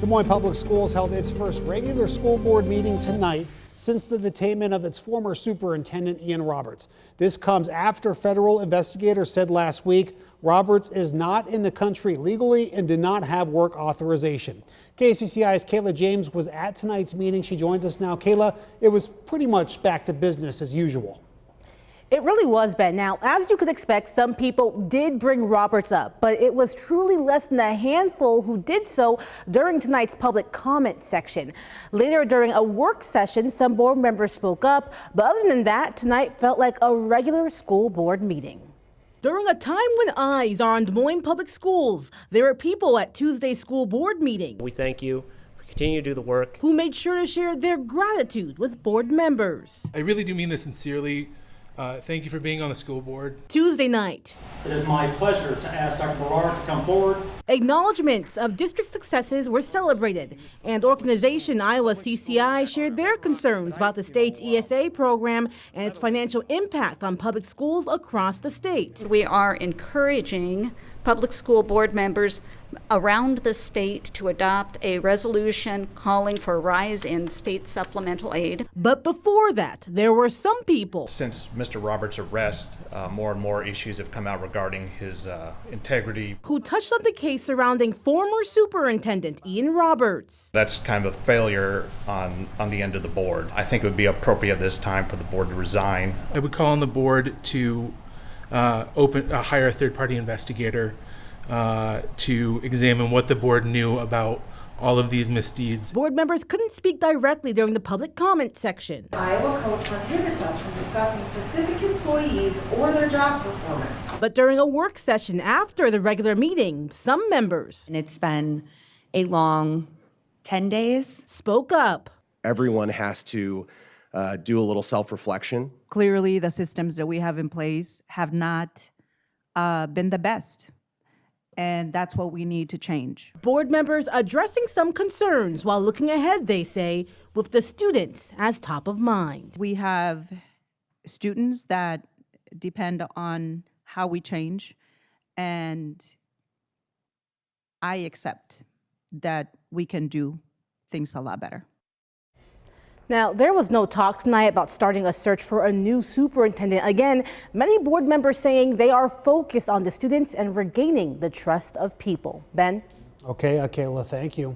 Des Moines Public Schools held its first regular school board meeting tonight since the detainment of its former superintendent, Ian Roberts. This comes after federal investigators said last week Roberts is not in the country legally and did not have work authorization. KCCI's Kayla James was at tonight's meeting. She joins us now. Kayla, it was pretty much back to business as usual. It really was, Ben. Now, as you could expect, some people did bring Roberts up, but it was truly less than a handful who did so during tonight's public comment section. Later during a work session, some board members spoke up, but other than that, tonight felt like a regular school board meeting. During a time when eyes are on Des Moines Public Schools, there are people at Tuesday's school board meeting. We thank you for continuing to do the work. Who made sure to share their gratitude with board members. I really do mean this sincerely. Thank you for being on the school board. Tuesday night. It is my pleasure to ask Dr. Berard to come forward. Acknowledgements of district successes were celebrated, and organization Iowa CCI shared their concerns about the state's ESA program and its financial impact on public schools across the state. We are encouraging public school board members around the state to adopt a resolution calling for a rise in state supplemental aid. But before that, there were some people. Since Mr. Roberts' arrest, more and more issues have come out regarding his integrity. Who touched on the case surrounding former superintendent Ian Roberts. That's kind of a failure on the end of the board. I think it would be appropriate at this time for the board to resign. I would call on the board to hire a third-party investigator to examine what the board knew about all of these misdeeds. Board members couldn't speak directly during the public comment section. Iowa code prohibits us from discussing specific employees or their job performance. But during a work session after the regular meeting, some members, and it's been a long 10 days, spoke up. Everyone has to do a little self-reflection. Clearly, the systems that we have in place have not been the best. And that's what we need to change. Board members addressing some concerns while looking ahead, they say, with the students as top of mind. We have students that depend on how we change, and I accept that we can do things a lot better. Now, there was no talk tonight about starting a search for a new superintendent. Again, many board members saying they are focused on the students and regaining the trust of people. Ben? Okay, Kayla, thank you.